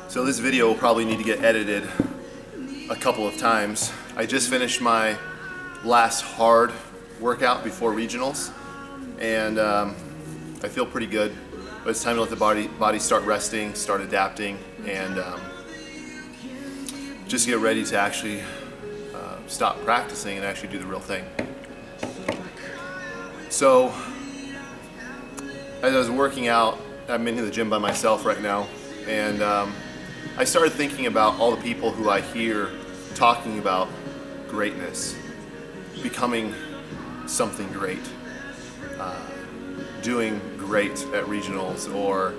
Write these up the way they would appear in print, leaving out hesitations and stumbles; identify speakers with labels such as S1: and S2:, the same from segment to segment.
S1: So this video will probably need to get edited a couple of times. I just finished my last hard workout before regionals, and I feel pretty good, but it's time to let the body start resting, start adapting, and just get ready to actually stop practicing and actually do the real thing. So as I was working out, I'm in the gym by myself right now, and I started thinking about all the people who I hear talking about greatness, becoming something great, doing great at regionals, or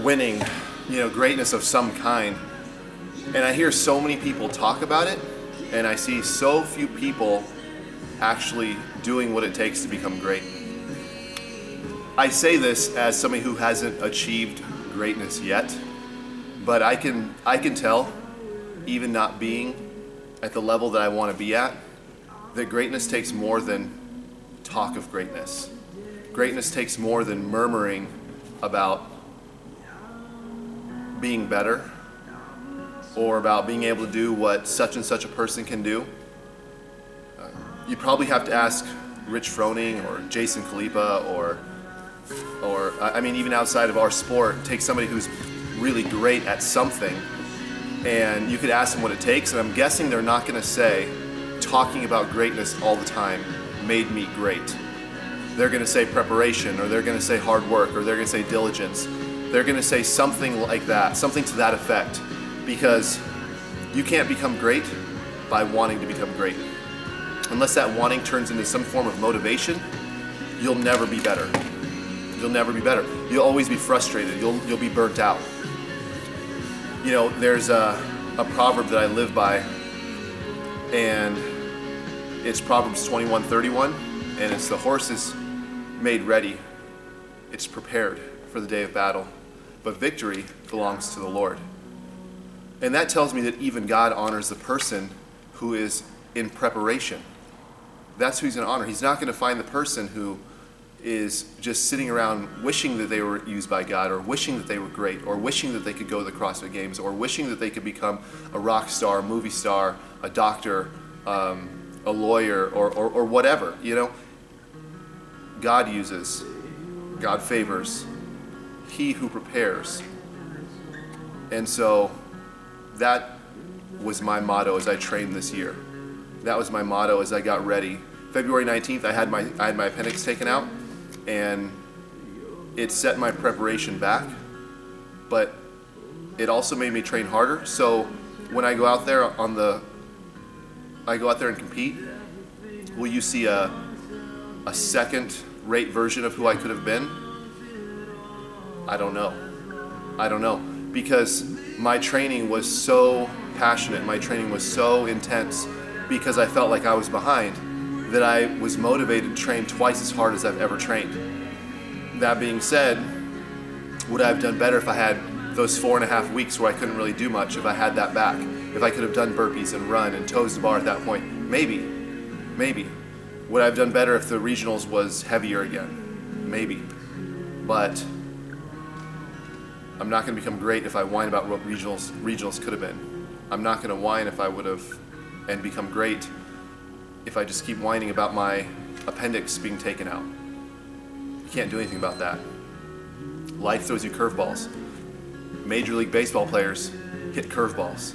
S1: winning, greatness of some kind. And I hear so many people talk about it, and I see so few people actually doing what it takes to become great. I say this as somebody who hasn't achieved greatness yet, but I can tell, even not being at the level that I want to be at, that greatness takes more than talk of greatness. Greatness takes more than murmuring about being better or about being able to do what such and such a person can do. You probably have to ask Rich Froning or Jason Khalipa or I mean, even outside of our sport, take somebody who's really great at something, and you could ask them what it takes, and I'm guessing they're not going to say talking about greatness all the time made me great. They're going to say preparation, or they're going to say hard work, or they're going to say diligence. They're going to say something like that, something to that effect, because you can't become great by wanting to become great. Unless that wanting turns into some form of motivation, you'll never be better. You'll never be better. You'll always be frustrated. You'll be burnt out. There's a proverb that I live by, and it's Proverbs 21:31, and it's the horse is made ready. It's prepared for the day of battle, but victory belongs to the Lord. And that tells me that even God honors the person who is in preparation. That's who he's going to honor. He's not going to find the person who is just sitting around wishing that they were used by God, or wishing that they were great, or wishing that they could go to the CrossFit Games, or wishing that they could become a rock star, a movie star, a doctor, a lawyer, or whatever. God uses, God favors, he who prepares. And so that was my motto as I trained this year. That was my motto as I got ready. February 19th, I had my appendix taken out, and it set my preparation back, but it also made me train harder. So when I go out there and compete, will you see a second-rate version of who I could have been? I don't know, because my training was so passionate, my training was so intense, because I felt like I was behind, that I was motivated to train twice as hard as I've ever trained. That being said, would I have done better if I had those 4.5 weeks where I couldn't really do much, if I had that back? If I could have done burpees and run and toes to bar at that point? Maybe. Would I have done better if the regionals was heavier again? Maybe. But I'm not going to become great if I whine about what regionals could have been. I'm not going to whine if I would have and become great if I just keep whining about my appendix being taken out. You can't do anything about that. Life throws you curveballs. Major League Baseball players hit curveballs.